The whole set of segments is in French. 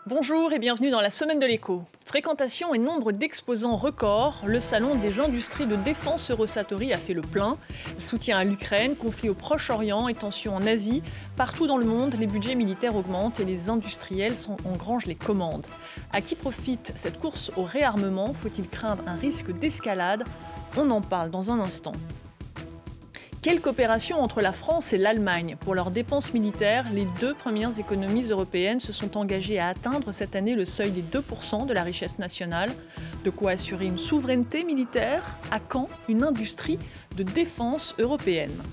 Bonjour et bienvenue dans la Semaine de l'Écho. Fréquentation et nombre d'exposants records, le salon des industries de défense Eurosatory a fait le plein. Soutien à l'Ukraine, conflit au Proche-Orient et tensions en Asie. Partout dans le monde, les budgets militaires augmentent et les industriels engrangent les commandes. À qui profite cette course au réarmement? Faut-il craindre un risque d'escalade? On en parle dans un instant. Quelle coopération entre la France et l'Allemagne? Pour leurs dépenses militaires, les deux premières économies européennes se sont engagées à atteindre cette année le seuil des 2% de la richesse nationale. De quoi assurer une souveraineté militaire? À quand une industrie de défense européenne?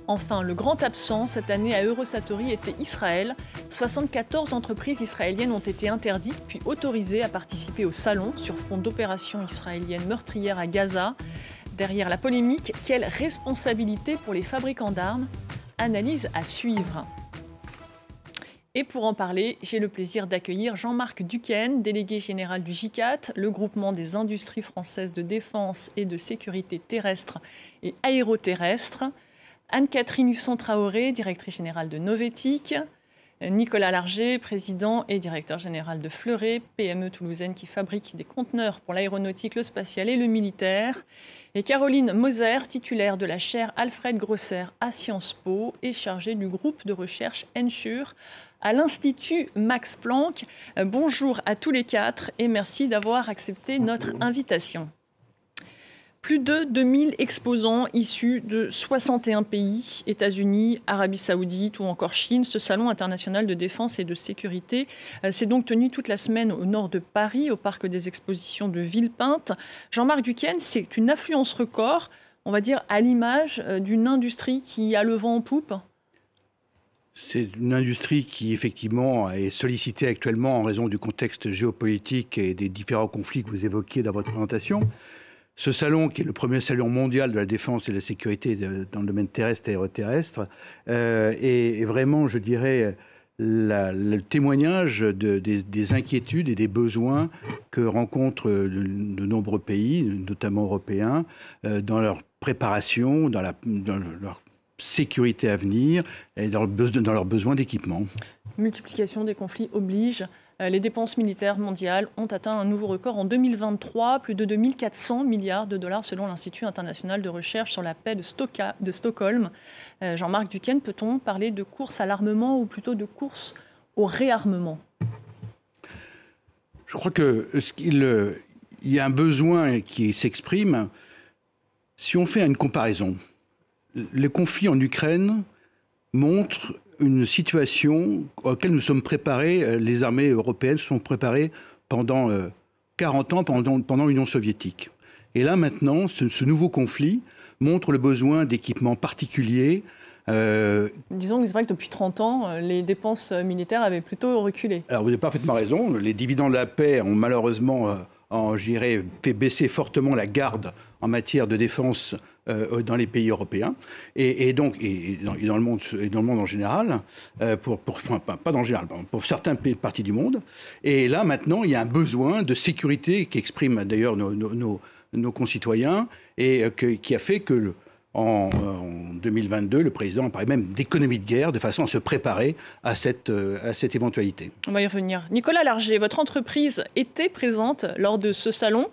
Enfin, le grand absent cette année à Eurosatory était Israël. 74 entreprises israéliennes ont été interdites puis autorisées à participer au salon sur fond d'opérations israéliennes meurtrières à Gaza. Derrière la polémique, quelle responsabilité pour les fabricants d'armes? Analyse à suivre. Et pour en parler, j'ai le plaisir d'accueillir Jean-Marc Duquesne, délégué général du GICAT, le groupement des industries françaises de défense et de sécurité terrestre et aéroterrestre, Anne-Catherine Husson-Traoré, directrice générale de Novetic, Nicolas Larger, président et directeur général de Fleuret, PME toulousaine qui fabrique des conteneurs pour l'aéronautique, le spatial et le militaire, et Caroline Moser, titulaire de la chaire Alfred Grosser à Sciences Po et chargée du groupe de recherche Ensure à l'Institut Max Planck. Bonjour à tous les quatre et merci d'avoir accepté notre invitation. Plus de 2000 exposants issus de 61 pays, États-Unis, Arabie Saoudite ou encore Chine. Ce salon international de défense et de sécurité s'est donc tenu toute la semaine au nord de Paris, au parc des expositions de Villepinte. Jean-Marc Duquesne, c'est une affluence record, on va dire à l'image d'une industrie qui a le vent en poupe. C'est une industrie qui, effectivement, est sollicitée actuellement en raison du contexte géopolitique et des différents conflits que vous évoquiez dans votre présentation. Ce salon, qui est le premier salon mondial de la défense et de la sécurité dans le domaine terrestre et aéroterrestre, est vraiment, je dirais, le témoignage des inquiétudes et des besoins que rencontrent de nombreux pays, notamment européens, dans leur préparation, dans leur sécurité à venir et dans leurs besoins d'équipement. Multiplication des conflits oblige. Les dépenses militaires mondiales ont atteint un nouveau record en 2023, plus de 2400 milliards de dollars selon l'Institut international de recherche sur la paix de Stockholm. Jean-Marc Duquesne, peut-on parler de course à l'armement ou plutôt de course au réarmement? Je crois qu'il y a un besoin qui s'exprime. Si on fait une comparaison, le conflit en Ukraine montre une situation à laquelle nous sommes préparés, les armées européennes se sont préparées pendant 40 ans, pendant l'Union soviétique. Et là, maintenant, ce nouveau conflit montre le besoin d'équipements particuliers. Disons que c'est vrai que depuis 30 ans, les dépenses militaires avaient plutôt reculé. Alors, vous avez parfaitement raison. Les dividendes de la paix ont malheureusement, je dirais, fait baisser fortement la garde en matière de défense dans les pays européens et dans le monde en général, pas dans le général, pour certaines parties du monde. Et là, maintenant, il y a un besoin de sécurité qu'expriment d'ailleurs nos concitoyens et qui a fait que en 2022, le président parlait même d'économie de guerre, de façon à se préparer à cette éventualité. On va y revenir. Nicolas Larger, votre entreprise était présente lors de ce salon.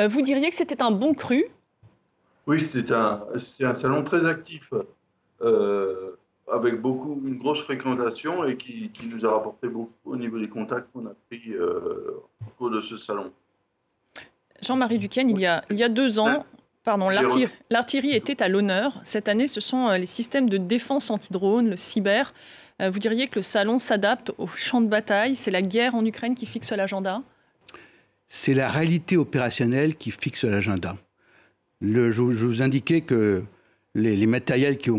Vous diriez que c'était un bon cru? Oui, c'est un salon très actif, avec une grosse fréquentation et qui nous a rapporté beaucoup au niveau des contacts qu'on a pris au cours de ce salon. Jean-Marie Duquesne, il y a 2 ans, l'artillerie était à l'honneur. Cette année, ce sont les systèmes de défense anti-drone, le cyber. Vous diriez que le salon s'adapte au champ de bataille? C'est la guerre en Ukraine qui fixe l'agenda? C'est la réalité opérationnelle qui fixe l'agenda. Je vous indiquais que les matériels qui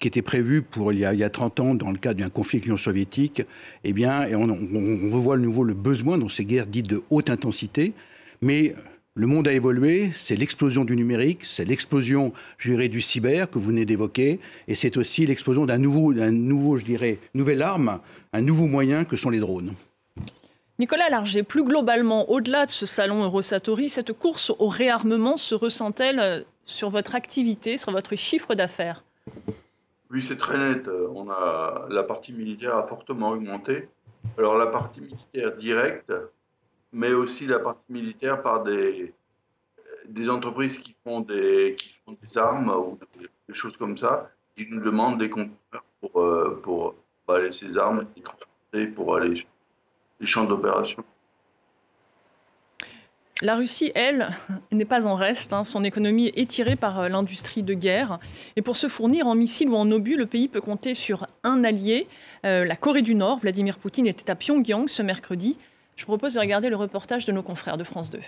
étaient prévus pour il y a 30 ans dans le cadre d'un conflit avec l'Union soviétique, eh bien, on voit de nouveau le besoin dans ces guerres dites de haute intensité. Mais le monde a évolué, c'est l'explosion du numérique, c'est l'explosion, je dirais, du cyber que vous venez d'évoquer, et c'est aussi l'explosion d'un nouveau, je dirais, nouvelle arme, un nouveau moyen que sont les drones. Nicolas Larger, plus globalement, au-delà de ce salon Eurosatory, cette course au réarmement se ressent-elle sur votre activité, sur votre chiffre d'affaires? Oui, c'est très net. La partie militaire a fortement augmenté. Alors la partie militaire directe, mais aussi la partie militaire par des entreprises qui font des armes ou des choses comme ça, qui nous demandent des conteneurs pour aller ces armes et les transporter pour aller sur les champs d'opération. La Russie, elle, n'est pas en reste. Son économie est tirée par l'industrie de guerre. Et pour se fournir en missiles ou en obus, le pays peut compter sur un allié, la Corée du Nord. Vladimir Poutine était à Pyongyang ce mercredi. Je vous propose de regarder le reportage de nos confrères de France 2.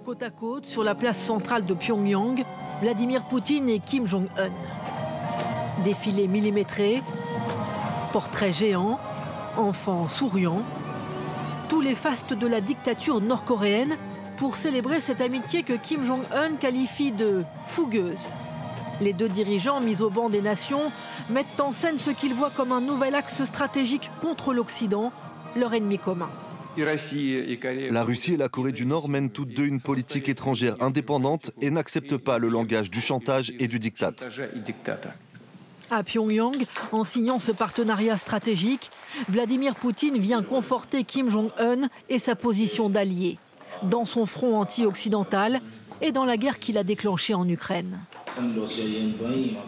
Côte à côte, sur la place centrale de Pyongyang, Vladimir Poutine et Kim Jong-un. Défilé millimétré, portrait géant, enfants souriants. Tous les fastes de la dictature nord-coréenne pour célébrer cette amitié que Kim Jong-un qualifie de fougueuse. Les deux dirigeants, mis au banc des nations, mettent en scène ce qu'ils voient comme un nouvel axe stratégique contre l'Occident, leur ennemi commun. La Russie et la Corée du Nord mènent toutes deux une politique étrangère indépendante et n'acceptent pas le langage du chantage et du diktat. À Pyongyang, en signant ce partenariat stratégique, Vladimir Poutine vient conforter Kim Jong-un et sa position d'allié, dans son front anti-occidental et dans la guerre qu'il a déclenchée en Ukraine.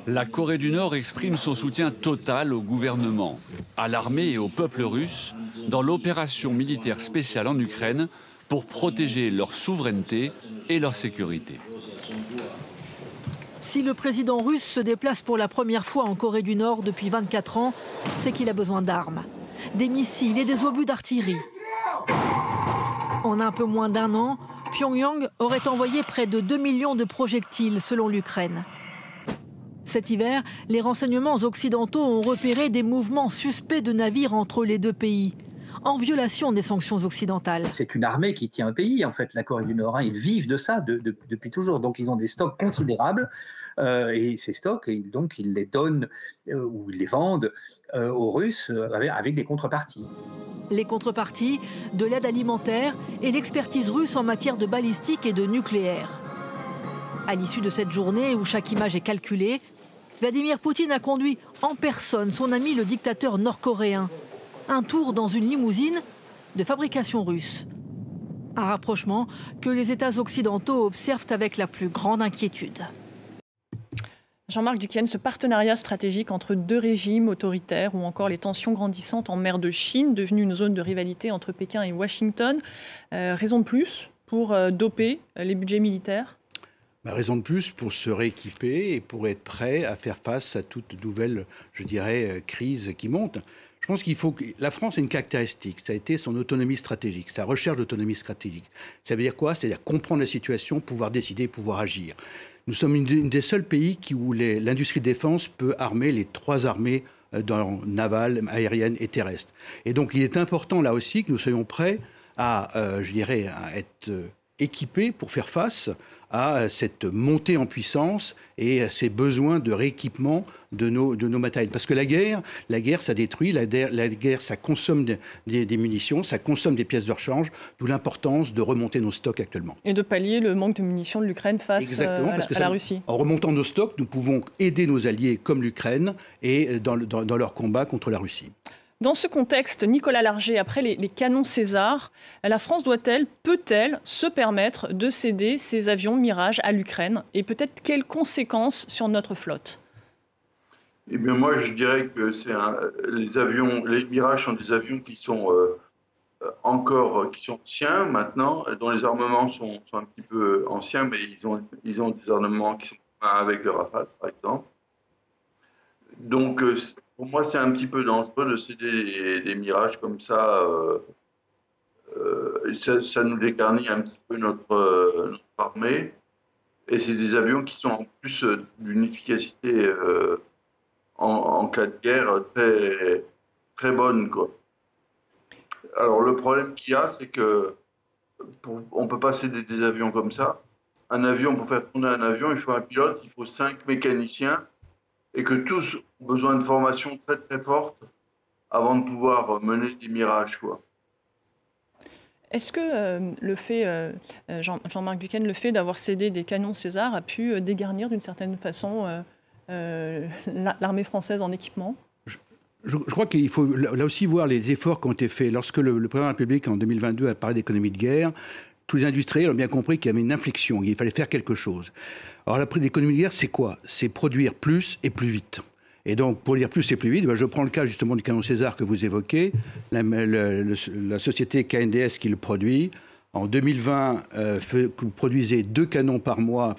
La Corée du Nord exprime son soutien total au gouvernement, à l'armée et au peuple russe dans l'opération militaire spéciale en Ukraine pour protéger leur souveraineté et leur sécurité. Si le président russe se déplace pour la première fois en Corée du Nord depuis 24 ans, c'est qu'il a besoin d'armes, des missiles et des obus d'artillerie. En un peu moins d'un an, Pyongyang aurait envoyé près de 2 millions de projectiles selon l'Ukraine. Cet hiver, les renseignements occidentaux ont repéré des mouvements suspects de navires entre les deux pays, en violation des sanctions occidentales. C'est une armée qui tient un pays, en fait, la Corée du Nord. Ils vivent de ça depuis toujours. Donc, ils ont des stocks considérables. Et ces stocks, donc, ils les donnent ou ils les vendent aux Russes avec des contreparties. Les contreparties, de l'aide alimentaire et l'expertise russe en matière de balistique et de nucléaire. À l'issue de cette journée où chaque image est calculée, Vladimir Poutine a conduit en personne son ami le dictateur nord-coréen. Un tour dans une limousine de fabrication russe. Un rapprochement que les États occidentaux observent avec la plus grande inquiétude. Jean-Marc Duquesne, ce partenariat stratégique entre deux régimes autoritaires ou encore les tensions grandissantes en mer de Chine, devenue une zone de rivalité entre Pékin et Washington, raison de plus pour doper les budgets militaires ? Raison de plus pour se rééquiper et pour être prêt à faire face à toute nouvelle, je dirais, crise qui monte. Je pense qu'il faut que la France ait une caractéristique, ça a été son autonomie stratégique, sa recherche d'autonomie stratégique. Ça veut dire quoi? C'est-à-dire comprendre la situation, pouvoir décider, pouvoir agir. Nous sommes une des seuls pays où l'industrie de défense peut armer les 3 armées navales, aériennes et terrestres. Et donc il est important là aussi que nous soyons prêts à, je dirais, à être équipés pour faire face à cette montée en puissance et à ces besoins de rééquipement de nos matériels. Parce que la guerre, ça détruit, la guerre, ça consomme des munitions, ça consomme des pièces de rechange, d'où l'importance de remonter nos stocks actuellement. Et de pallier le manque de munitions de l'Ukraine face à la Russie. En remontant nos stocks, nous pouvons aider nos alliés comme l'Ukraine et dans leur combat contre la Russie. Dans ce contexte, Nicolas Larger, après les canons César, la France peut-elle se permettre de céder ses avions Mirage à l'Ukraine? Et peut-être quelles conséquences sur notre flotte? Eh bien, moi, je dirais que les Mirage sont des avions qui sont anciens maintenant, dont les armements sont un petit peu anciens, mais ils ont des armements qui sont avec le Rafale, par exemple. Donc, pour moi, c'est un petit peu dangereux de céder des Mirages comme ça. Ça nous dégarnit un petit peu notre armée. Et c'est des avions qui sont en plus d'une efficacité en cas de guerre très, très bonne, quoi. Alors, le problème qu'il y a, c'est que on ne peut pas céder des avions comme ça. Un avion, pour faire tourner un avion, il faut un pilote, il faut 5 mécaniciens. Et que tous ont besoin de formation très très forte avant de pouvoir mener des Mirages, quoi. Est-ce que le fait, Jean-Marc Duquesne, le fait d'avoir cédé des canons César a pu dégarnir d'une certaine façon l'armée française en équipement? je crois qu'il faut là aussi voir les efforts qui ont été faits. Lorsque le président de la République, en 2022, a parlé d'économie de guerre, tous les industriels ont bien compris qu'il y avait une inflexion, qu'il fallait faire quelque chose. Alors, l'économie de guerre, c'est quoi? C'est produire plus et plus vite. Et donc, pour dire plus et plus vite, je prends le cas justement du canon César que vous évoquez, la société KNDS qui le produit. En 2020, vous produisez 2 canons par mois.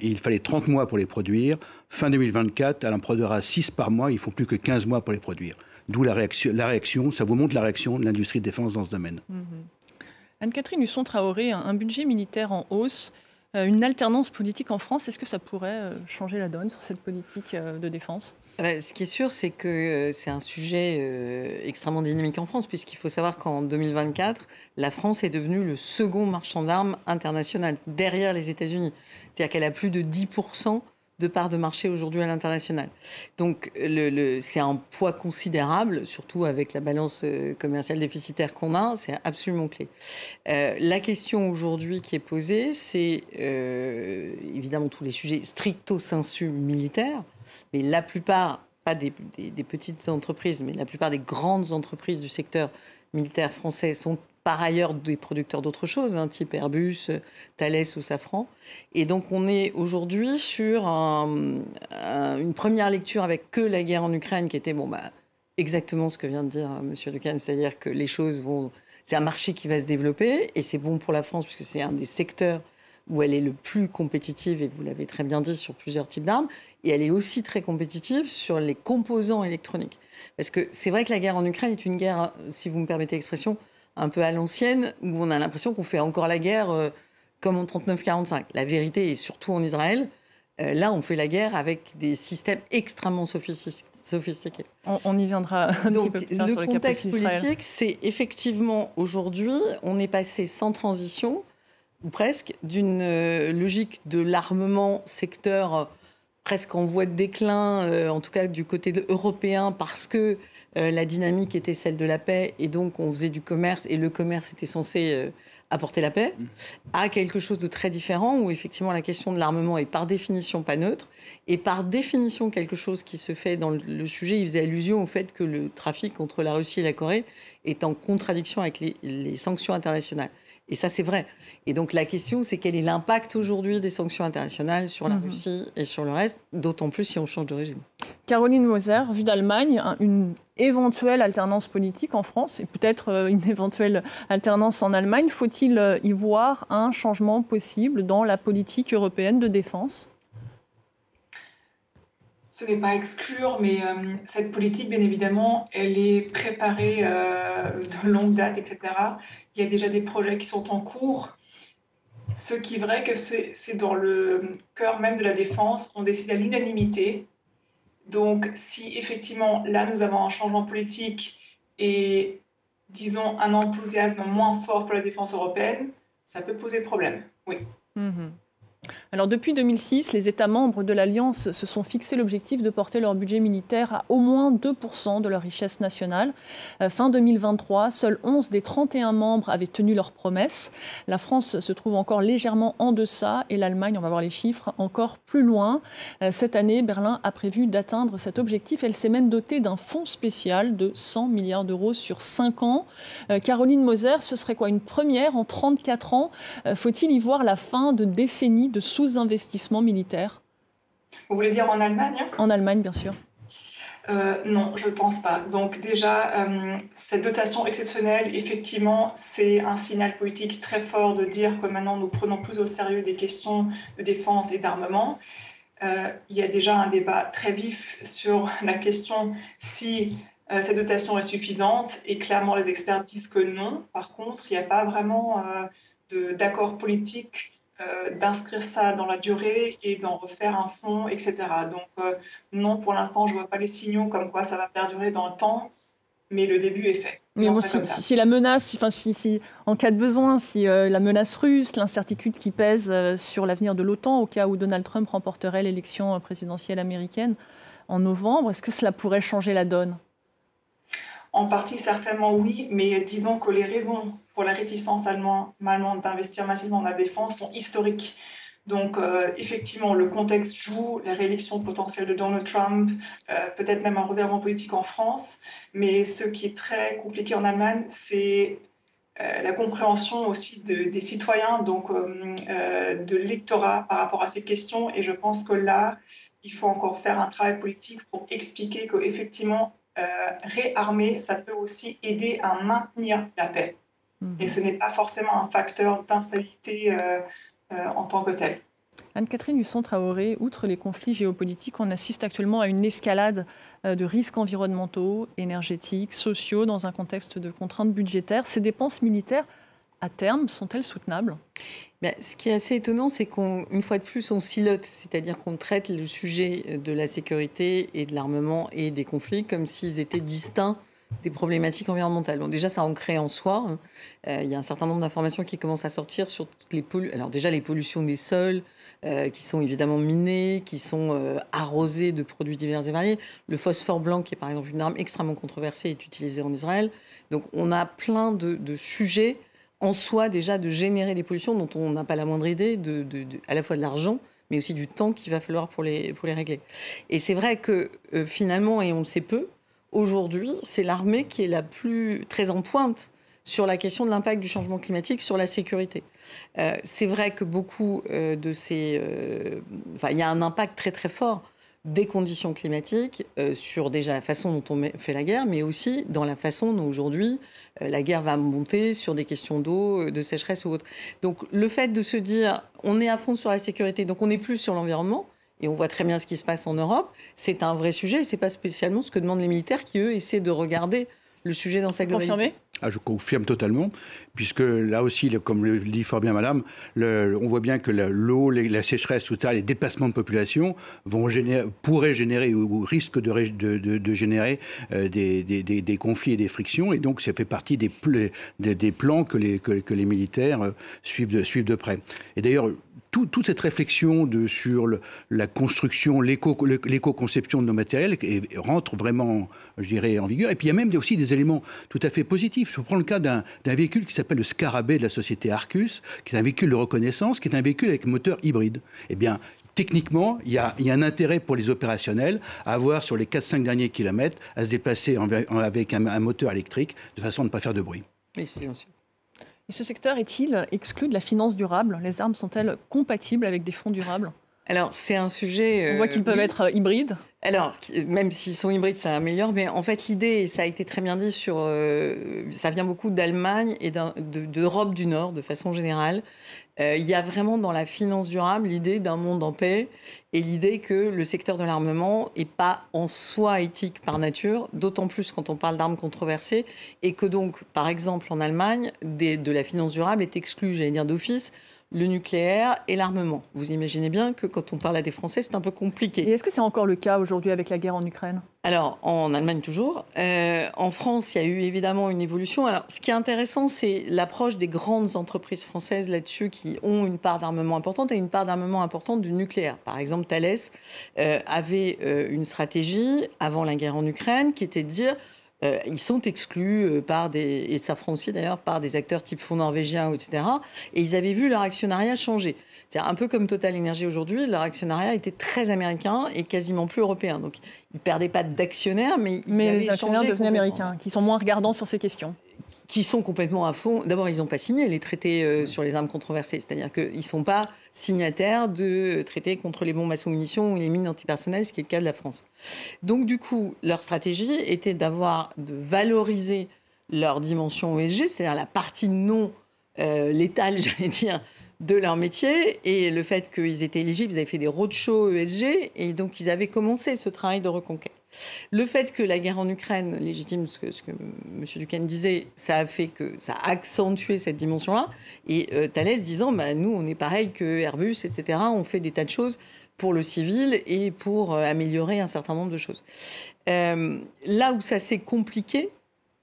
Il fallait 30 mois pour les produire. Fin 2024, elle en produira 6 par mois. Il ne faut plus que 15 mois pour les produire. D'où la réaction. Ça vous montre la réaction de l'industrie de défense dans ce domaine. Anne-Catherine Husson-Traoré, un budget militaire en hausse, une alternance politique en France, est-ce que ça pourrait changer la donne sur cette politique de défense ? Ce qui est sûr, c'est que c'est un sujet extrêmement dynamique en France, puisqu'il faut savoir qu'en 2024, la France est devenue le second marchand d'armes international, derrière les États-Unis. C'est-à-dire qu'elle a plus de 10% de part de marché aujourd'hui à l'international. Donc c'est un poids considérable, surtout avec la balance commerciale déficitaire qu'on a, c'est absolument clé. La question aujourd'hui qui est posée, c'est évidemment tous les sujets stricto sensu militaires, mais la plupart, pas des petites entreprises, mais la plupart des grandes entreprises du secteur militaire français sont par ailleurs des producteurs d'autres choses, type Airbus, Thales ou Safran. Et donc on est aujourd'hui sur une première lecture avec que la guerre en Ukraine qui était exactement ce que vient de dire M. Lecane, c'est-à-dire que les choses vont... C'est un marché qui va se développer et c'est bon pour la France puisque c'est un des secteurs où elle est le plus compétitive, et vous l'avez très bien dit, sur plusieurs types d'armes. Et elle est aussi très compétitive sur les composants électroniques. Parce que c'est vrai que la guerre en Ukraine est une guerre, si vous me permettez l'expression, un peu à l'ancienne, où on a l'impression qu'on fait encore la guerre comme en 39-45. La vérité est surtout en Israël. Là, on fait la guerre avec des systèmes extrêmement sophistiqués. On y viendra un petit peu plus tard sur le contexte politique, c'est effectivement aujourd'hui, on est passé sans transition, ou presque, d'une logique de l'armement secteur presque en voie de déclin, en tout cas du côté européen, parce que la dynamique était celle de la paix, et donc on faisait du commerce, et le commerce était censé apporter la paix, à quelque chose de très différent, où effectivement la question de l'armement est par définition pas neutre, et par définition quelque chose qui se fait dans le sujet. Il faisait allusion au fait que le trafic entre la Russie et la Corée est en contradiction avec les sanctions internationales. Et ça, c'est vrai. Et donc, la question, c'est quel est l'impact aujourd'hui des sanctions internationales sur la Russie et sur le reste, d'autant plus si on change de régime. Caroline Moser, vue d'Allemagne, une éventuelle alternance politique en France et peut-être une éventuelle alternance en Allemagne. Faut-il y voir un changement possible dans la politique européenne de défense ? Ce n'est pas à exclure, mais cette politique, bien évidemment, elle est préparée de longue date, etc. Il y a déjà des projets qui sont en cours. Ce qui est vrai que c'est dans le cœur même de la défense, on décide à l'unanimité. Donc, si effectivement, là, nous avons un changement politique et, disons, un enthousiasme moins fort pour la défense européenne, ça peut poser problème, oui. Alors depuis 2006, les États membres de l'Alliance se sont fixé l'objectif de porter leur budget militaire à au moins 2% de leur richesse nationale. Fin 2023, seuls 11 des 31 membres avaient tenu leurs promesses. La France se trouve encore légèrement en deçà et l'Allemagne, on va voir les chiffres, encore plus loin. Cette année, Berlin a prévu d'atteindre cet objectif. Elle s'est même dotée d'un fonds spécial de 100 milliards d'euros sur 5 ans. Caroline Moser, ce serait quoi, une première en 34 ans? Faut-il y voir la fin de décennies de sous-investissement militaire? Vous voulez dire en Allemagne? En Allemagne, bien sûr. Non, je ne pense pas. Donc déjà, cette dotation exceptionnelle, effectivement, c'est un signal politique très fort de dire que maintenant nous prenons plus au sérieux des questions de défense et d'armement. Il y a déjà un débat très vif sur la question si cette dotation est suffisante, et clairement les experts disent que non. Par contre, il n'y a pas vraiment d'accord politique d'inscrire ça dans la durée et d'en refaire un fonds, etc. Donc non, pour l'instant, je ne vois pas les signaux comme quoi ça va perdurer dans le temps, mais le début est fait. Mais bon, si la menace, si en cas de besoin, si la menace russe, l'incertitude qui pèse sur l'avenir de l'OTAN au cas où Donald Trump remporterait l'élection présidentielle américaine en novembre, est-ce que cela pourrait changer la donne? En partie, certainement oui, mais disons que les raisons pour la réticence allemande d'investir massivement dans la défense sont historiques. Donc, effectivement, le contexte joue, la réélection potentielle de Donald Trump, peut-être même un revirement politique en France. Mais ce qui est très compliqué en Allemagne, c'est la compréhension aussi des citoyens, donc de l'électorat par rapport à ces questions. Et je pense que là, il faut encore faire un travail politique pour expliquer qu'effectivement, réarmer, ça peut aussi aider à maintenir la paix. Et ce n'est pas forcément un facteur d'instabilité en tant que tel. Anne-Catherine Husson-Traoré, outre les conflits géopolitiques, on assiste actuellement à une escalade de risques environnementaux, énergétiques, sociaux, dans un contexte de contraintes budgétaires. Ces dépenses militaires, à terme, sont-elles soutenables ? Ce qui est assez étonnant, c'est qu'une fois de plus, on silote, c'est-à-dire qu'on traite le sujet de la sécurité et de l'armement et des conflits comme s'ils étaient distincts des problématiques environnementales. Bon, déjà, ça en crée en soi. Il y a un certain nombre d'informations qui commencent à sortir sur toutes les pollutions. Alors déjà, les pollutions des sols, qui sont évidemment minés, qui sont arrosés de produits divers et variés. Le phosphore blanc, qui est par exemple une arme extrêmement controversée, est utilisé en Israël. Donc on a plein de sujets en soi déjà de générer des pollutions dont on n'a pas la moindre idée, à la fois de l'argent, mais aussi du temps qu'il va falloir pour les régler. Et c'est vrai que finalement, et on le sait peu, aujourd'hui, c'est l'armée qui est la plus très en pointe sur la question de l'impact du changement climatique sur la sécurité. C'est vrai que beaucoup de ces... il y a un impact très très fort des conditions climatiques sur déjà la façon dont on fait la guerre, mais aussi dans la façon dont aujourd'hui la guerre va monter sur des questions d'eau, de sécheresse ou autre. Donc le fait de se dire on est à fond sur la sécurité, donc on n'est plus sur l'environnement, et on voit très bien ce qui se passe en Europe, c'est un vrai sujet et ce n'est pas spécialement ce que demandent les militaires qui, eux, essaient de regarder le sujet dans sa globalité. Confirmé ? Je confirme totalement, puisque là aussi, comme le dit fort bien madame, on voit bien que l'eau, la sécheresse, tout ça, les déplacements de population pourraient générer ou risquent de générer des conflits et des frictions, et donc ça fait partie des plans que les militaires suivent de près. Et d'ailleurs, toute cette réflexion sur la construction, l'éco-conception de nos matériels rentre vraiment, je dirais, en vigueur. Et puis il y a même aussi des éléments tout à fait positifs. Je prends le cas d'un véhicule qui s'appelle le Scarabée de la société Arcus, qui est un véhicule de reconnaissance, qui est un véhicule avec moteur hybride. Eh bien, techniquement, il y a un intérêt pour les opérationnels à avoir sur les 4-5 derniers kilomètres à se déplacer avec un moteur électrique de façon à ne pas faire de bruit. Oui, silencieux. Et ce secteur est-il exclu de la finance durable ? Les armes sont-elles compatibles avec des fonds durables ? Alors, c'est un sujet... On voit qu'ils peuvent être hybrides. Alors, même s'ils sont hybrides, ça améliore. Mais en fait, l'idée, ça a été très bien dit, ça vient beaucoup d'Allemagne et d'Europe du Nord, de façon générale. Il y a vraiment dans la finance durable l'idée d'un monde en paix et l'idée que le secteur de l'armement n'est pas en soi éthique par nature, d'autant plus quand on parle d'armes controversées, et que donc, par exemple, en Allemagne, de la finance durable est exclu, j'allais dire d'office, le nucléaire et l'armement. Vous imaginez bien que quand on parle à des Français, c'est un peu compliqué. Et est-ce que c'est encore le cas aujourd'hui avec la guerre en Ukraine ? Alors, en Allemagne toujours. En France, il y a eu évidemment une évolution. Alors, ce qui est intéressant, c'est l'approche des grandes entreprises françaises là-dessus qui ont une part d'armement importante et une part d'armement importante du nucléaire. Par exemple, Thales avait une stratégie avant la guerre en Ukraine qui était de dire ils sont exclus et Safran aussi d'ailleurs, par des acteurs type fonds norvégiens, etc. Et ils avaient vu leur actionnariat changer. C'est un peu comme Total Energy aujourd'hui, leur actionnariat était très américain et quasiment plus européen. Donc ils ne perdaient pas d'actionnaires, mais les actionnaires devenaient américains, qui sont moins regardants sur ces questions. Qui sont complètement à fond. D'abord, ils n'ont pas signé les traités sur les armes controversées. C'est-à-dire qu'ils ne sont pas signataires de traités contre les bombes à sous-munitions ou les mines antipersonnelles, ce qui est le cas de la France. Donc, du coup, leur stratégie était de valoriser leur dimension ESG, c'est-à-dire la partie non létale, j'allais dire, de leur métier. Et le fait qu'ils étaient éligibles, ils avaient fait des roadshows ESG, et donc ils avaient commencé ce travail de reconquête. Le fait que la guerre en Ukraine légitime ce que M. Duquesne disait, ça a fait que ça a accentué cette dimension-là. Et Thales disant, nous, on est pareil que Airbus, etc. On fait des tas de choses pour le civil et pour améliorer un certain nombre de choses. Là où ça s'est compliqué,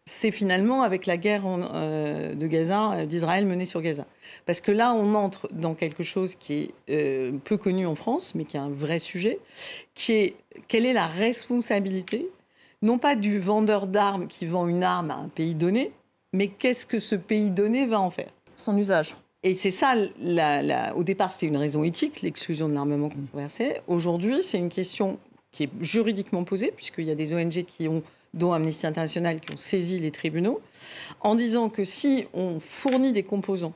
c'est finalement avec la guerre de Gaza, d'Israël menée sur Gaza. Parce que là, on entre dans quelque chose qui est peu connu en France, mais qui est un vrai sujet, qui est quelle est la responsabilité, non pas du vendeur d'armes qui vend une arme à un pays donné, mais qu'est-ce que ce pays donné va en faire ? Son usage. Et c'est ça, au départ, c'était une raison éthique, l'exclusion de l'armement controversé. Aujourd'hui, c'est une question qui est juridiquement posée, puisqu'il y a des ONG dont Amnesty International, qui ont saisi les tribunaux, en disant que si on fournit des composants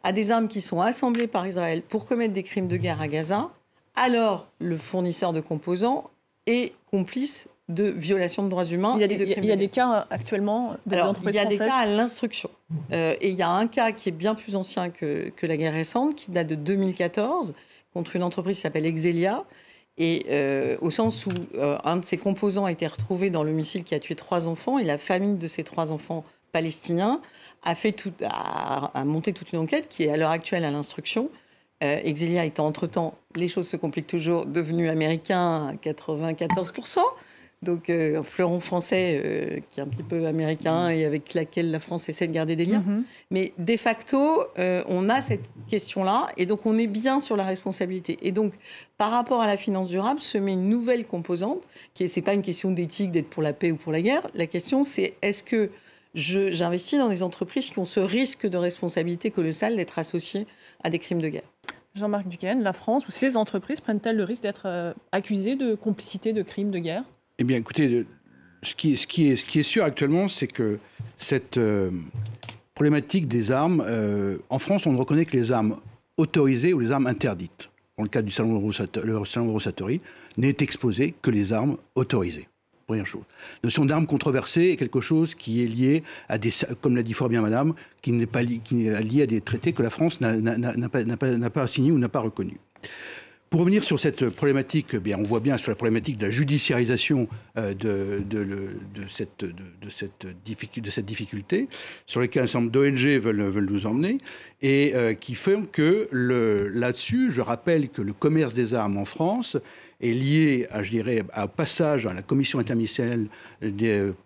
à des armes qui sont assemblées par Israël pour commettre des crimes de guerre à Gaza, alors le fournisseur de composants est complice de violation de droits humains. Il y a des cas actuellement de l'entreprise française. Il y a des cas à l'instruction. Et il y a un cas qui est bien plus ancien que la guerre récente, qui date de 2014, contre une entreprise qui s'appelle Exelia, et au sens où un de ses composants a été retrouvé dans le missile qui a tué 3 enfants, et la famille de ces 3 enfants palestiniens a monté toute une enquête qui est à l'heure actuelle à l'instruction. Exelia étant entre-temps, les choses se compliquent toujours, devenu américain à 94%. Donc, un fleuron français qui est un petit peu américain et avec laquelle la France essaie de garder des liens. Mais de facto, on a cette question-là et donc on est bien sur la responsabilité. Et donc, par rapport à la finance durable, se met une nouvelle composante qui n'est pas une question d'éthique, d'être pour la paix ou pour la guerre. La question, c'est est-ce que j'investis dans des entreprises qui ont ce risque de responsabilité colossale d'être associées à des crimes de guerre? Jean-Marc Duquesne, la France ou ces entreprises prennent-elles le risque d'être accusées de complicité de crimes de guerre? Eh bien, écoutez, ce qui est sûr actuellement, c'est que cette problématique des armes, en France, on ne reconnaît que les armes autorisées ou les armes interdites. Dans le cadre du salon Eurosatory, n'est exposé que les armes autorisées. Première chose. La notion d'armes controversées est quelque chose qui est lié à des, comme l'a dit fort bien Madame, qui est lié à des traités que la France n'a pas signés ou n'a pas reconnus. Pour revenir sur cette problématique, eh bien, on voit bien sur la problématique de la judiciarisation de cette difficulté, sur laquelle un certain nombre d'ONG veulent nous emmener, et qui font que là-dessus, je rappelle que le commerce des armes en France est lié, je dirais, au passage à la commission interministérielle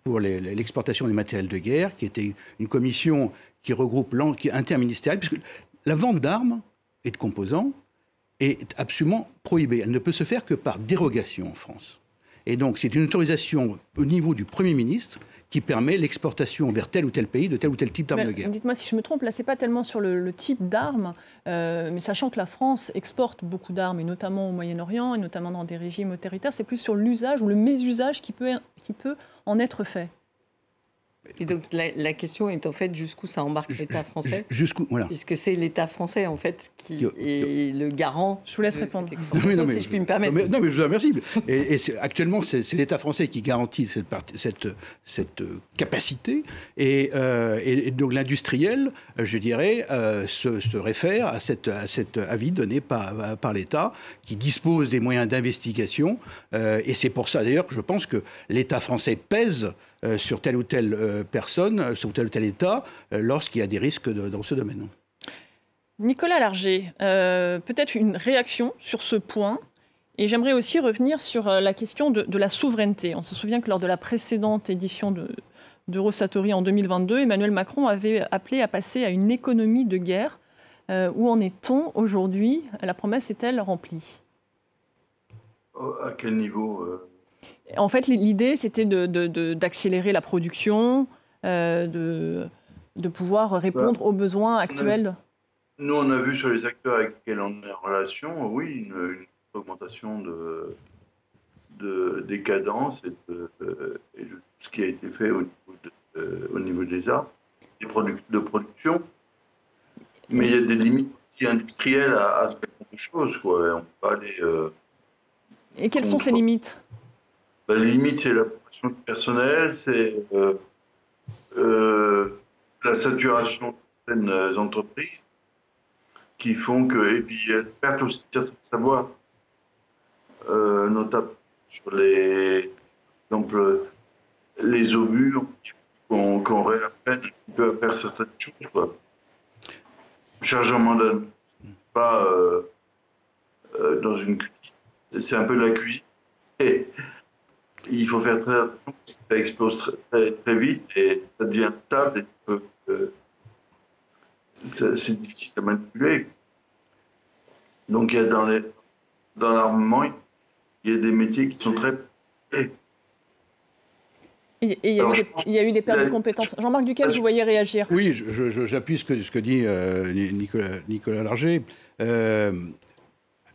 pour l'exportation des matériels de guerre, qui était une commission qui regroupe interministérielle, puisque la vente d'armes et de composants est absolument prohibée. Elle ne peut se faire que par dérogation en France. Et donc, c'est une autorisation au niveau du Premier ministre qui permet l'exportation vers tel ou tel pays de tel ou tel type d'armes de guerre. Dites-moi si je me trompe, là, ce n'est pas tellement sur le type d'armes, mais sachant que la France exporte beaucoup d'armes, et notamment au Moyen-Orient, et notamment dans des régimes autoritaires, c'est plus sur l'usage ou le mésusage qui peut en être fait. Et donc la question est en fait jusqu'où ça embarque l'État français, voilà. Puisque c'est l'État français en fait qui est le garant. Je vous laisse répondre. Si je puis me permettre. Non mais je vous remercie. Et actuellement c'est l'État français qui garantit cette capacité et donc l'industriel, je dirais, se réfère à cet avis donné par l'État qui dispose des moyens d'investigation et c'est pour ça d'ailleurs que je pense que l'État français pèse sur telle ou telle personne, sur tel ou tel État, lorsqu'il y a des risques dans ce domaine. Nicolas Larger, peut-être une réaction sur ce point. Et j'aimerais aussi revenir sur la question de la souveraineté. On se souvient que lors de la précédente édition d'Eurosatory en 2022, Emmanuel Macron avait appelé à passer à une économie de guerre. Où en est-on aujourd'hui? La promesse est-elle remplie? À quel niveau En fait, l'idée, c'était d'accélérer la production, de pouvoir répondre aux besoins actuels. Nous, on a vu sur les acteurs avec lesquels on est en relation, oui, une augmentation des cadences et de ce qui a été fait au niveau des armes, de production. Mais il y a des limites aussi industrielles à ce genre de choses, quoi. On peut pas aller, et quelles sont ces limites? Les limites, c'est la production de personnel, c'est la saturation de certaines entreprises qui font que, et puis il y a une perte aussi de savoir, notamment sur les obus qu'on réapprenne un peu à faire certaines choses, quoi. Chargement d'âme, pas dans une cuisine, c'est un peu de la cuisine. Et il faut faire très attention, ça explose très vite et ça devient stable et c'est difficile à manipuler. Donc il y a dans l'armement, il y a des métiers qui sont très... Et il y a eu des pertes de compétences. Jean-Marc Duquesne, vous voyez réagir. Oui, j'appuie ce que dit Nicolas Larger.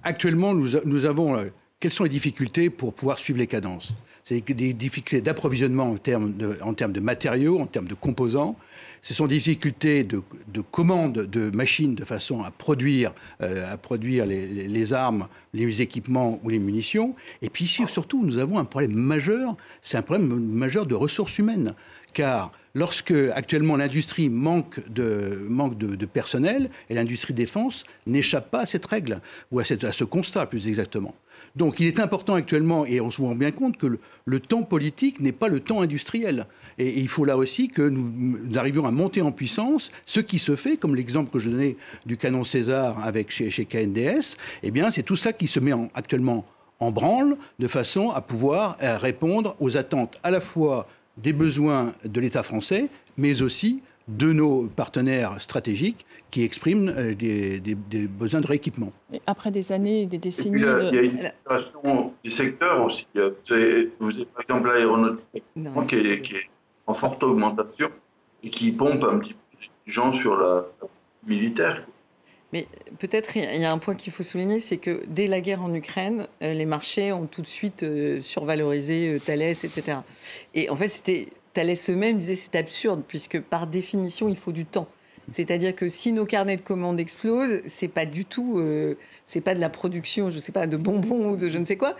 Actuellement, nous avons... Quelles sont les difficultés pour pouvoir suivre les cadences? C'est des difficultés d'approvisionnement en termes de matériaux, en termes de composants. Ce sont des difficultés de commande de machines de façon à produire les armes, les équipements ou les munitions. Et puis ici, surtout, nous avons un problème majeur, c'est un problème majeur de ressources humaines. Car lorsque actuellement l'industrie manque de personnel, et l'industrie défense n'échappe pas à cette règle, ou à ce constat plus exactement. Donc il est important actuellement, et on se rend bien compte que le temps politique n'est pas le temps industriel. Et il faut là aussi que nous arrivions à monter en puissance ce qui se fait, comme l'exemple que je donnais du canon César chez KNDS, eh bien c'est tout ça qui se met actuellement en branle, de façon à pouvoir répondre aux attentes à la fois des besoins de l'État français, mais aussi de nos partenaires stratégiques qui expriment des besoins de rééquipement. Et après des années, des décennies... Il y a une situation du secteur aussi. Vous avez par exemple l'aéronautique qui est en forte augmentation et qui pompe un petit peu de gens sur la militaire. Mais peut-être il y a un point qu'il faut souligner, c'est que dès la guerre en Ukraine, les marchés ont tout de suite survalorisé Thales, etc. Et en fait, Thales eux-mêmes disaient c'est absurde, puisque par définition, il faut du temps. C'est-à-dire que si nos carnets de commandes explosent, c'est pas du tout, c'est pas de la production, je sais pas, de bonbons ou de je ne sais quoi.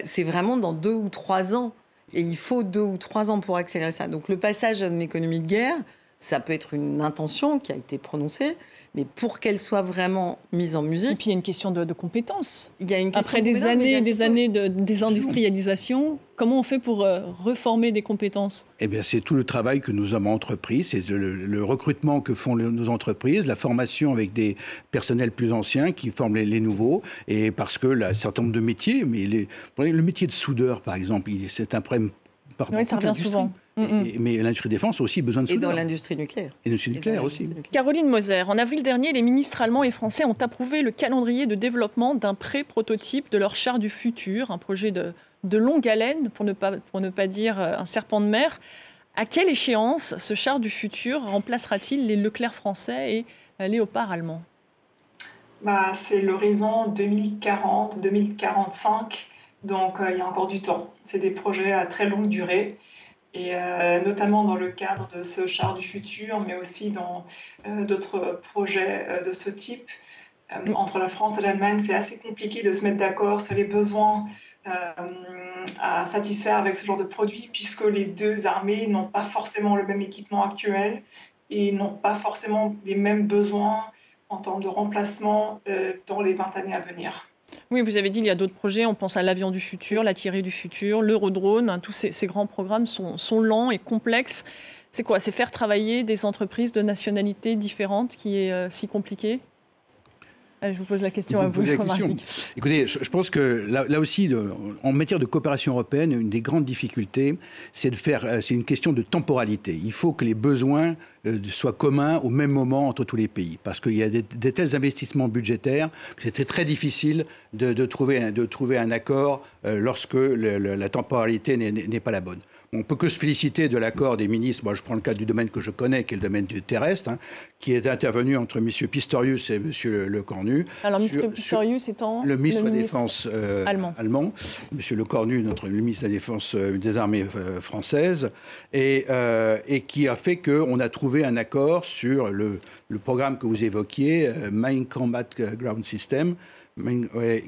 C'est vraiment dans 2 ou 3 ans. Et il faut 2 ou 3 ans pour accélérer ça. Donc le passage à une économie de guerre, ça peut être une intention qui a été prononcée, mais pour qu'elle soit vraiment mise en musique... Et puis il y a une question de compétences. Il y a une question après des années et des années de désindustrialisation, comment on fait pour reformer des compétences? Eh bien, c'est tout le travail que nous avons entrepris, c'est le recrutement que font nos entreprises, la formation avec des personnels plus anciens qui forment les nouveaux, et parce que un certain nombre de métiers, mais le métier de soudeur, par exemple, c'est un problème... Oui, ça revient souvent. Mais l'industrie défense a aussi besoin de soudeurs. Et dans l'industrie nucléaire. Et l'industrie nucléaire aussi. Caroline Moser, en avril dernier, les ministres allemands et français ont approuvé le calendrier de développement d'un pré-prototype de leur char du futur, un projet de longue haleine, pour ne pas dire un serpent de mer. À quelle échéance ce char du futur remplacera-t-il les Leclerc français et Léopard allemands? C'est l'horizon 2040-2045. Donc, il y a encore du temps. C'est des projets à très longue durée, et notamment dans le cadre de ce char du futur, mais aussi dans d'autres projets de ce type. Entre la France et l'Allemagne, c'est assez compliqué de se mettre d'accord sur les besoins à satisfaire avec ce genre de produit, puisque les deux armées n'ont pas forcément le même équipement actuel et n'ont pas forcément les mêmes besoins en termes de remplacement dans les 20 années à venir. Oui, vous avez dit qu'il y a d'autres projets, on pense à l'avion du futur, l'artillerie du futur, l'Eurodrone, tous ces grands programmes sont lents et complexes. C'est quoi? C'est faire travailler des entreprises de nationalités différentes qui est si compliqué? Allez, je vous pose la question à vous, Jean-Marc. Écoutez, je pense que là aussi, en matière de coopération européenne, une des grandes difficultés, c'est une question de temporalité. Il faut que les besoins soient communs au même moment entre tous les pays, parce qu'il y a des tels investissements budgétaires que c'était très difficile de trouver un accord lorsque la temporalité n'est pas la bonne. On ne peut que se féliciter de l'accord des ministres. Moi, je prends le cas du domaine que je connais, qui est le domaine du terrestre, qui est intervenu entre M. Pistorius et M. Lecornu. Alors, M. Pistorius étant le ministre de la Défense allemand. M. Lecornu, le ministre de la Défense des armées françaises, et qui a fait qu'on a trouvé un accord sur le programme que vous évoquiez, Main Combat Ground System,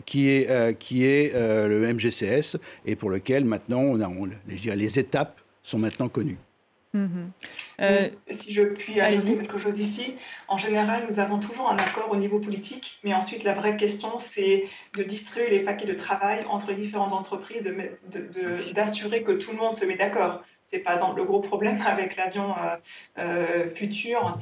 qui est le MGCS, et pour lequel maintenant les étapes sont maintenant connues. Si je puis ajouter quelque chose ici, en général, nous avons toujours un accord au niveau politique, mais ensuite la vraie question, c'est de distribuer les paquets de travail entre différentes entreprises, d'assurer que tout le monde se met d'accord. C'est par exemple le gros problème avec l'avion futur,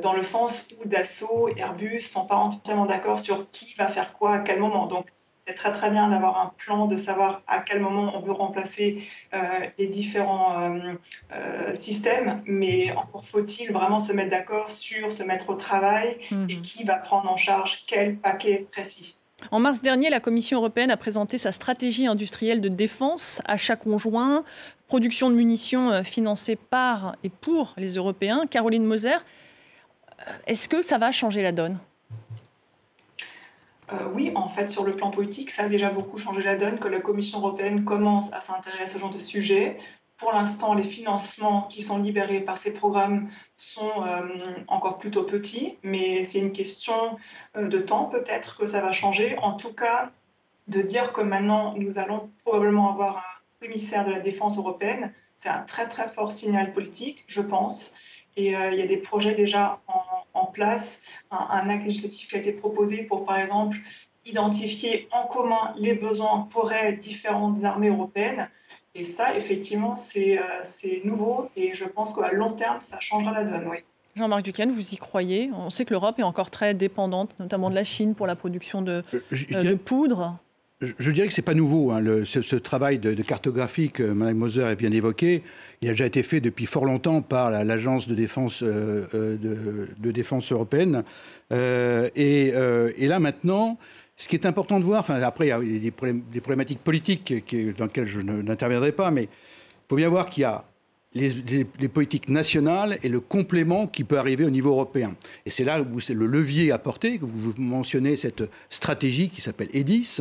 dans le sens où Dassault et Airbus ne sont pas entièrement d'accord sur qui va faire quoi à quel moment. Donc, c'est très très bien d'avoir un plan, de savoir à quel moment on veut remplacer les différents systèmes, mais encore faut-il vraiment se mettre d'accord sur se mettre au travail et qui va prendre en charge quel paquet précis. En mars dernier, la Commission européenne a présenté sa stratégie industrielle de défense, achat conjoint, production de munitions financée par et pour les Européens. Caroline Moser, est-ce que ça va changer la donne ? Oui, en fait, sur le plan politique, ça a déjà beaucoup changé la donne, que la Commission européenne commence à s'intéresser à ce genre de sujet. Pour l'instant, les financements qui sont libérés par ces programmes sont encore plutôt petits, mais c'est une question de temps peut-être que ça va changer. En tout cas, de dire que maintenant nous allons probablement avoir un commissaire de la défense européenne, c'est un très très fort signal politique, je pense. Et il y a des projets déjà en place, un acte législatif qui a été proposé pour, par exemple, identifier en commun les besoins pour différentes armées européennes. Et ça, effectivement, c'est nouveau et je pense qu'à long terme, ça changera la donne, oui. Jean-Marc Duquesne, vous y croyez? On sait que l'Europe est encore très dépendante, notamment de la Chine, pour la production de poudre. Je dirais que ce n'est pas nouveau. Hein. Ce travail de cartographie que Mme Moser vient d'évoquer, il a déjà été fait depuis fort longtemps par l'Agence de défense, défense européenne. Et là, maintenant, ce qui est important de voir, enfin, après, il y a des problématiques politiques dans lesquelles je n'interviendrai pas, mais il faut bien voir qu'il y a les politiques nationales et le complément qui peut arriver au niveau européen. Et c'est là où c'est le levier apporté, que vous mentionnez cette stratégie qui s'appelle EDIS,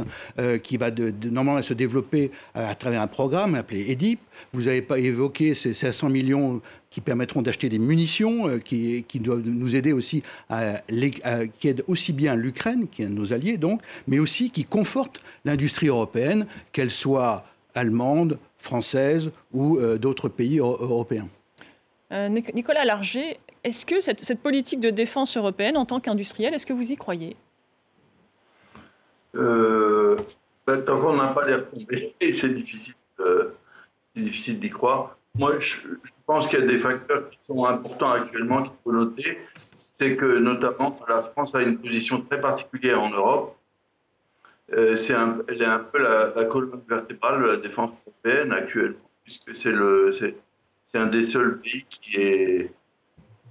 qui va normalement se développer à travers un programme appelé EDIP. Vous n'avez pas évoqué ces 500 millions qui permettront d'acheter des munitions, qui doivent nous aider aussi, qui aident aussi bien l'Ukraine, qui est un de nos alliés donc, mais aussi qui confortent l'industrie européenne, qu'elle soit allemande, française ou d'autres pays européens. Nicolas Larger, est-ce que cette politique de défense européenne, en tant qu'industriel, est-ce que vous y croyez? Tant qu'on n'a pas les retombées, c'est difficile d'y croire. Moi, je pense qu'il y a des facteurs qui sont importants actuellement qu'il faut noter. C'est que, notamment, la France a une position très particulière en Europe. Elle est un peu la colonne vertébrale de la défense européenne actuellement, puisque c'est un des seuls pays qui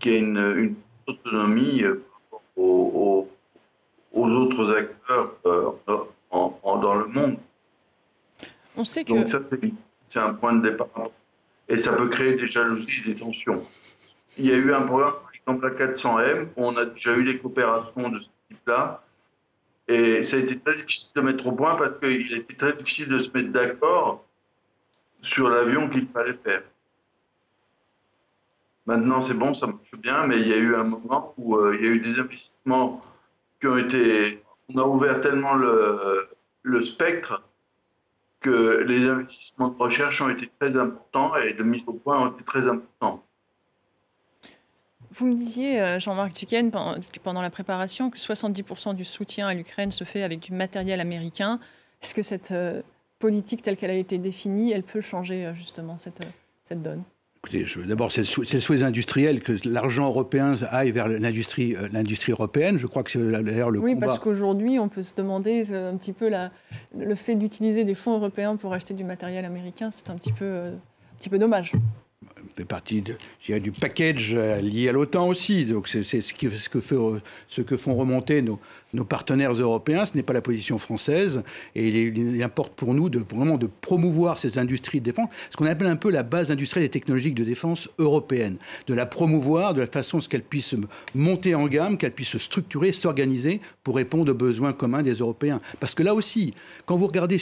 a une autonomie aux autres acteurs dans le monde. On sait que... Donc ça, c'est un point de départ. Et ça peut créer des jalousies et des tensions. Il y a eu un programme, par exemple, la 400M, où on a déjà eu des coopérations de ce type-là. Et ça a été très difficile de mettre au point parce qu'il était très difficile de se mettre d'accord sur l'avion qu'il fallait faire. Maintenant, c'est bon, ça marche bien, mais il y a eu un moment où il y a eu des investissements qui ont été... On a ouvert tellement le spectre que les investissements de recherche ont été très importants et de mise au point ont été très importants. Vous me disiez, Jean-Marc Duquesne, pendant la préparation, que 70% du soutien à l'Ukraine se fait avec du matériel américain. Est-ce que cette politique telle qu'elle a été définie, elle peut changer justement cette donne? Écoutez, d'abord, c'est le souhait des industriels que l'argent européen aille vers l'industrie européenne. Je crois que c'est d'ailleurs le combat. Oui, parce qu'aujourd'hui, on peut se demander un petit peu le fait d'utiliser des fonds européens pour acheter du matériel américain, c'est un petit peu dommage. Fait partie du package lié à l'OTAN aussi. Donc c'est ce que font remonter nos partenaires européens. Ce n'est pas la position française. Et il importe pour nous vraiment de promouvoir ces industries de défense, ce qu'on appelle un peu la base industrielle et technologique de défense européenne. De la promouvoir de la façon à ce qu'elle puisse monter en gamme, qu'elle puisse se structurer, s'organiser pour répondre aux besoins communs des Européens. Parce que là aussi, quand vous regardez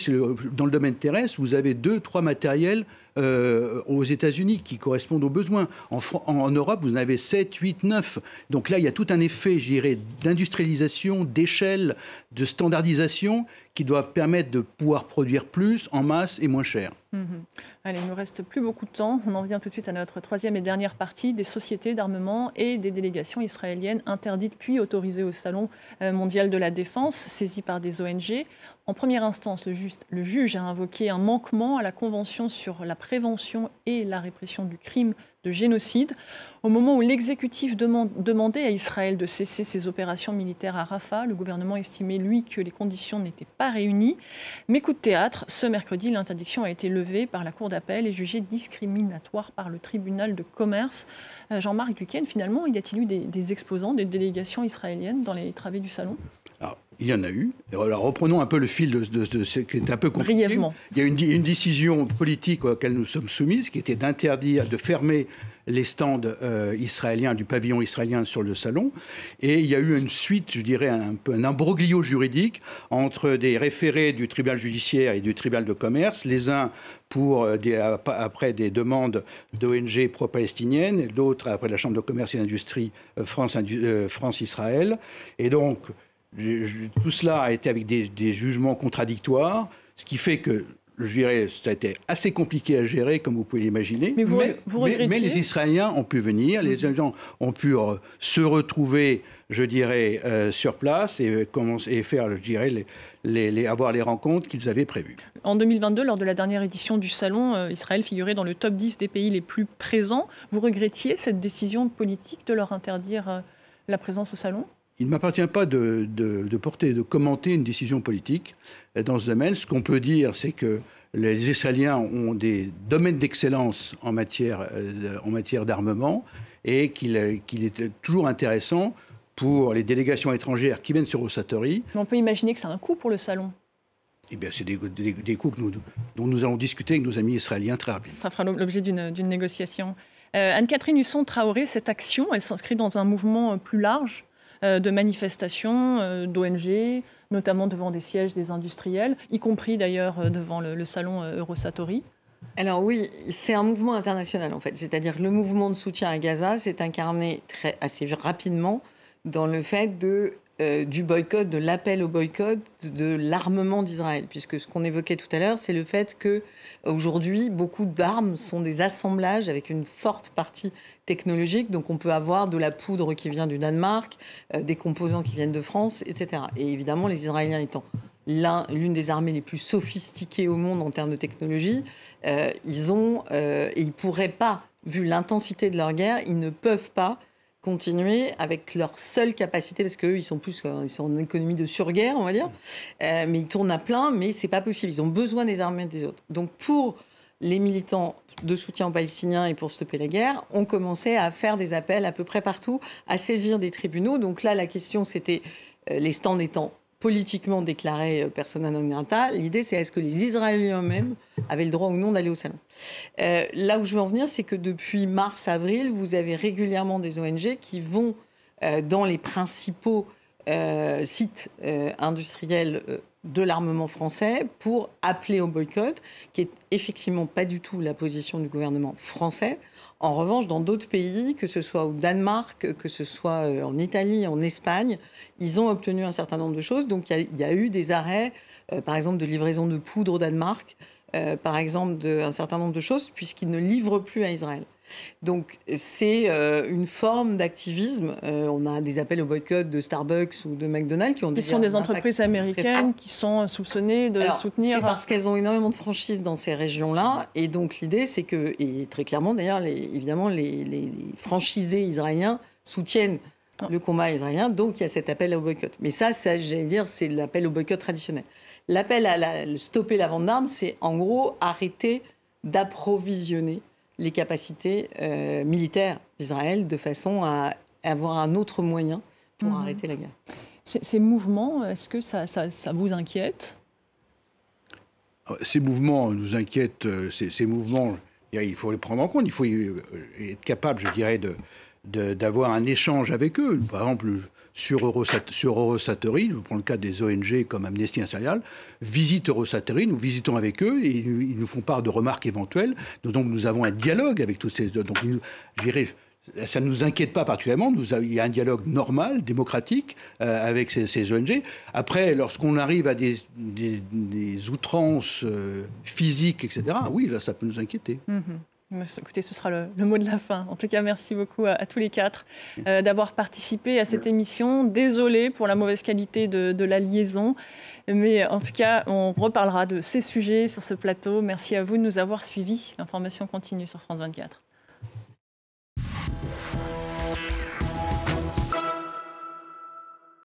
dans le domaine terrestre, vous avez 2-3 matériels aux États-Unis qui correspondent aux besoins. En Europe, vous en avez 7, 8, 9. Donc là, il y a tout un effet, je dirais, d'industrialisation, d'échelle, de standardisation qui doivent permettre de pouvoir produire plus, en masse et moins cher. Allez, il ne nous reste plus beaucoup de temps. On en vient tout de suite à notre troisième et dernière partie, des sociétés d'armement et des délégations israéliennes interdites puis autorisées au Salon mondial de la défense, saisies par des ONG. En première instance, le juge a invoqué un manquement à la Convention sur la prévention et la répression du crime de génocide, au moment où l'exécutif demandait à Israël de cesser ses opérations militaires à Rafah. Le gouvernement estimait, lui, que les conditions n'étaient pas réunies. Mais coup de théâtre, ce mercredi, l'interdiction a été levée par la Cour d'appel et jugée discriminatoire par le tribunal de commerce. Jean-Marc Duquesne, finalement, y a-t-il eu des exposants, des délégations israéliennes dans les travées du salon ? Alors, Il y en a eu. Alors, reprenons un peu le fil de ce qui est un peu compliqué. Brièvement. Il y a une décision politique à laquelle nous sommes soumises, qui était d'interdire, de fermer les stands israéliens, du pavillon israélien sur le salon. Et il y a eu une suite, je dirais, un peu un imbroglio juridique entre des référés du tribunal judiciaire et du tribunal de commerce, les uns après des demandes d'ONG pro-palestiniennes, et d'autres après la Chambre de commerce et d'industrie France-Israël. Et donc, tout cela a été avec des jugements contradictoires, ce qui fait que, je dirais, ça a été assez compliqué à gérer, comme vous pouvez l'imaginer. Mais les Israéliens ont pu venir, les gens ont pu se retrouver, je dirais, sur place et faire, je dirais, avoir les rencontres qu'ils avaient prévues. En 2022, lors de la dernière édition du Salon, Israël figurait dans le top 10 des pays les plus présents. Vous regrettiez cette décision politique de leur interdire la présence au Salon ? Il ne m'appartient pas de commenter une décision politique dans ce domaine. Ce qu'on peut dire, c'est que les Israéliens ont des domaines d'excellence en matière d'armement et qu'il est toujours intéressant pour les délégations étrangères qui viennent sur Rosatori. Mais on peut imaginer que c'est un coût pour le Salon. Eh bien, c'est des coûts dont nous allons discuter avec nos amis israéliens très rapidement. Ça fera l'objet d'une négociation. Anne-Catherine Husson-Traoré, cette action, elle s'inscrit dans un mouvement plus large de manifestations, d'ONG, notamment devant des sièges des industriels, y compris d'ailleurs devant le salon Eurosatori. Alors oui, c'est un mouvement international en fait. C'est-à-dire que le mouvement de soutien à Gaza s'est incarné assez rapidement dans le fait du boycott, de l'appel au boycott de l'armement d'Israël. Puisque ce qu'on évoquait tout à l'heure, c'est le fait qu'aujourd'hui, beaucoup d'armes sont des assemblages avec une forte partie technologique. Donc on peut avoir de la poudre qui vient du Danemark, des composants qui viennent de France, etc. Et évidemment, les Israéliens étant l'une des armées les plus sophistiquées au monde en termes de technologie, et ils ne pourraient pas, vu l'intensité de leur guerre, ils ne peuvent pas continuer avec leur seule capacité, parce qu'eux, ils sont en économie de surguerre, on va dire, mais ils tournent à plein, mais c'est pas possible. Ils ont besoin des armées des autres. Donc pour les militants de soutien aux Palestiniens et pour stopper la guerre, on commençait à faire des appels à peu près partout, à saisir des tribunaux. Donc là, la question, c'était, les stands étant politiquement déclarés persona non grata, l'idée, c'est est-ce que les Israéliens eux-mêmes avaient le droit ou non d'aller au salon. Là où je veux en venir, c'est que depuis mars-avril, vous avez régulièrement des ONG qui vont dans les principaux sites industriels de l'armement français pour appeler au boycott, qui est effectivement pas du tout la position du gouvernement français. En revanche, dans d'autres pays, que ce soit au Danemark, que ce soit en Italie, en Espagne, ils ont obtenu un certain nombre de choses. Donc il y a eu des arrêts, par exemple de livraison de poudre au Danemark, par exemple un certain nombre de choses, puisqu'ils ne livrent plus à Israël. Donc c'est une forme d'activisme. On a des appels au boycott de Starbucks ou de McDonald's qui ont sont des entreprises américaines qui sont soupçonnées de soutenir. C'est parce qu'elles ont énormément de franchises dans ces régions-là, et donc l'idée c'est que, et très clairement d'ailleurs, évidemment les franchisés israéliens soutiennent le combat israélien, donc il y a cet appel au boycott. Mais ça j'allais dire, c'est l'appel au boycott traditionnel. L'appel à stopper la vente d'armes, c'est en gros arrêter d'approvisionner les capacités militaires d'Israël de façon à avoir un autre moyen pour arrêter la guerre. Ces mouvements, est-ce que ça vous inquiète ? Ces mouvements nous inquiètent. Ces mouvements, il faut les prendre en compte. Il faut être capable, je dirais, d'avoir un échange avec eux. Par exemple, sur Eurosatori, je prends le cas des ONG comme Amnesty International, visitent Eurosatori, nous visitons avec eux et ils nous font part de remarques éventuelles. Donc nous avons un dialogue avec tous ces... Donc je dirais, ça ne nous inquiète pas particulièrement. Il y a un dialogue normal, démocratique avec ces ONG. Après, lorsqu'on arrive à des outrances physiques, etc., oui, là, ça peut nous inquiéter. Écoutez, ce sera le mot de la fin. En tout cas, merci beaucoup à tous les quatre d'avoir participé à cette émission. Désolée pour la mauvaise qualité de la liaison. Mais en tout cas, on reparlera de ces sujets sur ce plateau. Merci à vous de nous avoir suivis. L'information continue sur France 24.